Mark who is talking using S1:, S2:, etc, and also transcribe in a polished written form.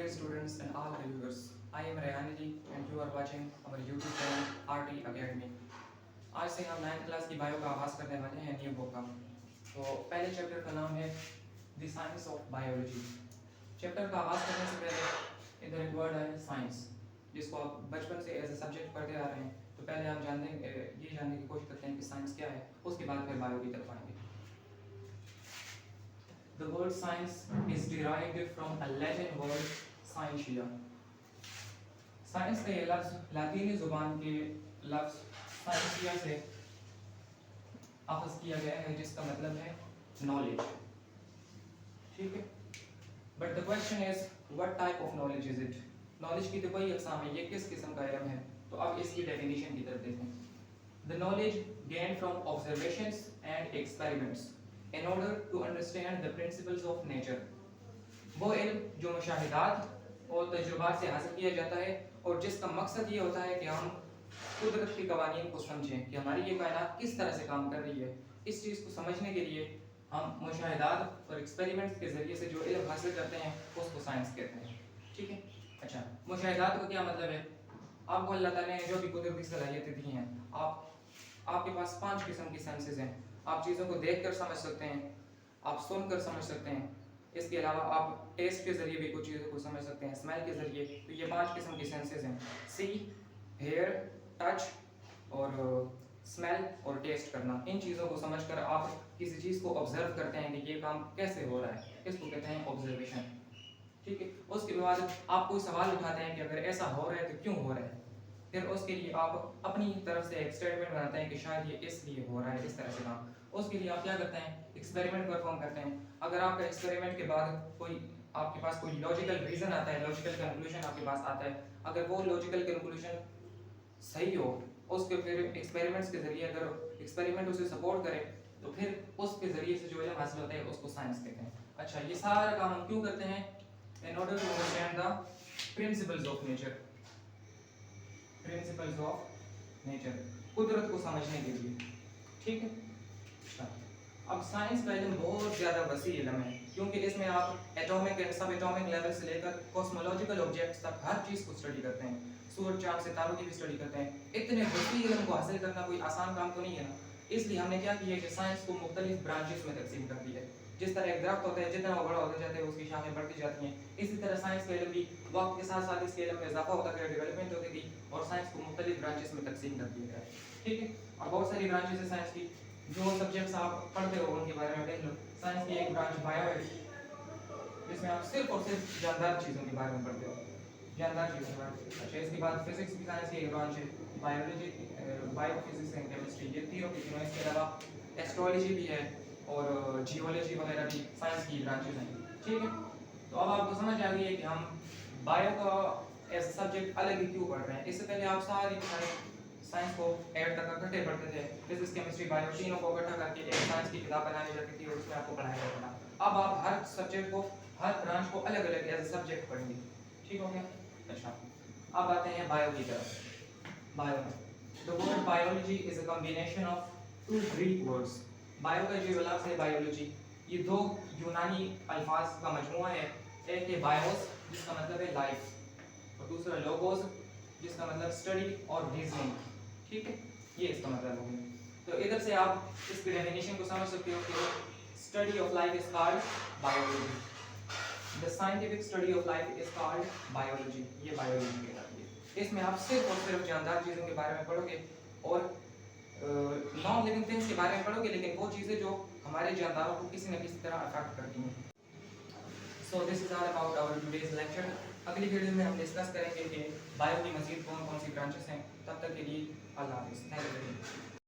S1: dear students and all the viewers. I am Rayani and you are watching our YouTube channel RT Academy. आज से हम 9th class की bio का आगाज़ करने वाले हैं न्यू बुक का। तो पहले चैप्टर का नाम है the science of biology. Chapter का आगाज़ करने से पहले इधर एक वर्ड है साइंस, जिसको आप बचपन से एज ए सब्जेक्ट पढ़ते आ रहे हैं। तो पहले हम ये जानने की कोशिश करते हैं कि साइंस क्या है, उसके बाद फिर बायो की तरफ आएंगे। The word science is derived from a Latin word scientia. Science का ये लफ्ज़ लातीनी ज़ुबान के लफ्ज़ scientia से अख़ज़ किया गया है, जिसका मतलब है नॉलेज। ठीक है, but the question is what type of knowledge is it. Knowledge की तो कई अक़साम है, ये किस किस्म का इल्म है। तो अब इसकी डेफिनेशन की तरफ देखें। The knowledge gain from observations and experiments in order to understand the principles of nature। वो इल्म जो मुशाहिदात और तजुर्बात से हासिल किया जाता है और जिसका मकसद ये होता है कि हम कुदरत के कवानीन को समझें कि हमारी ये कायनात किस तरह से काम कर रही है। इस चीज़ को समझने के लिए हम मुशाहिदात और एक्सपेरिमेंट्स के ज़रिए से जो इल्म हासिल करते हैं उसको साइंस कहते हैं। ठीक है, अच्छा, मुशाहिदात का क्या मतलब है। आपको अल्लाह ताला ने जो भी कुदरती सलाहियतें दी हैं, आपके पास 5 किस्म की सेंसेस हैं। आप चीज़ों को देख कर समझ सकते हैं, आप सुन कर समझ सकते हैं, इसके अलावा आप टेस्ट के ज़रिए भी कुछ चीज़ों को समझ सकते हैं, स्मेल के ज़रिए। तो ये 5 किस्म की सेंसेस हैं, सी, हेयर, टच और स्मेल और टेस्ट करना। इन चीज़ों को समझकर आप किसी चीज़ को ऑब्जर्व करते हैं कि ये काम कैसे हो रहा है, इसको कहते हैं ऑब्जर्वेशन। ठीक है, उसके बाद आप कोई सवाल उठाते हैं कि अगर ऐसा हो रहा है तो क्यों हो रहा है। फिर उसके लिए आप अपनी तरफ से एक स्टेटमेंट बनाते हैं कि शायद ये इसलिए हो रहा है, इस तरह से काम। उसके लिए आप क्या करते हैं, एक्सपेरिमेंट परफॉर्म करते हैं। अगर आपका एक्सपेरिमेंट के बाद कोई आपके पास कोई लॉजिकल रीज़न आता है, लॉजिकल कंक्लूजन आपके पास आता है, अगर वो लॉजिकल कंक्लूजन सही हो, उसके फिर एक्सपेरिमेंट्स के ज़रिए अगर एक्सपेरिमेंट उसे सपोर्ट करे तो फिर उसके ज़रिए से जो इल्म हासिल होता है उसको साइंस कहते हैं। अच्छा, ये सारा काम हम क्यों करते हैं, in order to understand the principles of nature. Principles of nature, कुदरत को समझने के लिए। ठीक है, अब साइंस का इल्म बहुत ज़्यादा वसी इल्म है, क्योंकि इसमें आप एटॉमिक एंड सब एटॉमिक लेवल से लेकर कॉस्मोलॉजिकल ऑब्जेक्ट्स तक हर चीज़ को स्टडी करते हैं। सूरज चाँद सितारों की भी स्टडी करते हैं। इतने वसी इल्म को हासिल करना कोई आसान काम तो नहीं है ना। इसलिए हमने क्या किया कि साइंस को मुख्तलिफ ब्रांचेस में तकसीम कर दिया है। जिस तरह एक दरख्त होता है, जितना वो बड़ा होता जाता है उसकी शाखें बढ़ती जाती हैं, इसी तरह साइंस का इल्म भी वक्त के साथ साथ इसके इल्म में इजाफा होता गया, डेवलपमेंट होती गई और साइंस को मुख्तलिफ ब्रांचेस में तकसीम कर दिया गया। ठीक है, और बहुत सारी ब्रांचेस है साइंस की। जो सब्जेक्ट्स आप पढ़ते हो उनके बारे में देख लो। साइंस की एक ब्रांच बायो है, जिसमें आप सिर्फ और सिर्फ जानदार चीज़ों के बारे में पढ़ते हो, जानदार चीज़ों के बारे में। अच्छा, इसके बाद फिजिक्स की साइंस की एक ब्रांच है, बायोलॉजी, बायोफिजिक्स एंड केमिस्ट्री, ये तीनों की तीनों। इसके अलावा एस्ट्रोलॉजी भी है और जियोलॉजी वगैरह भी साइंस की ब्रांचेज हैं। ठीक है, तो अब आपको समझ आ गई है कि हम बायो का एज सब्जेक्ट अलग ही क्यों पढ़ रहे हैं। इससे पहले आप सारी साइंस को 8 तक इकट्ठे पढ़ते थे, फिजिक्स केमिस्ट्री बायो तीनों को इकट्ठा करके एक साइंस की किताब बनाई जाती थी और उसमें आपको पढ़ाया जाता था। अब आप हर सब्जेक्ट को, हर ब्रांच को अलग अलग एज सब्जेक्ट पढ़ेंगे। ठीक हो गया। अच्छा, अब आते हैं बायो की तरफ। Bio, the word biology is a combination of 2 Greek words. Bio का जो लफ्ज़ है बायोलॉजी, ये 2 यूनानी अल्फाज का मजमूआ है। एक है बायोस, जिसका मतलब है लाइफ, और दूसरा लोगोस, जिसका मतलब स्टडी और रीजनिंग। ठीक है, ये इसका मतलब हो गया। तो इधर से आप इसकी डेफिनेशन को समझ सकते हो कि study of life is called biology. The scientific study of life is called biology. ये बायोलॉजी कहलाती है। इसमें आप सिर्फ और सिर्फ जानदार चीज़ों के बारे में पढ़ोगे और नॉन लिविंग थिंग्स के बारे में पढ़ोगे, लेकिन वो चीज़ें जो हमारे जानदारों को किसी न किसी तरह अफेक्ट करती हैं। So this is all about our today's lecture. अगली वीडियो में हम डिस्कस करेंगे कि बायो की मज़ीद कौन कौन सी ब्रांचेस हैं। तब तक के लिए अल्लाह हाफ़िज़। Thank you very much.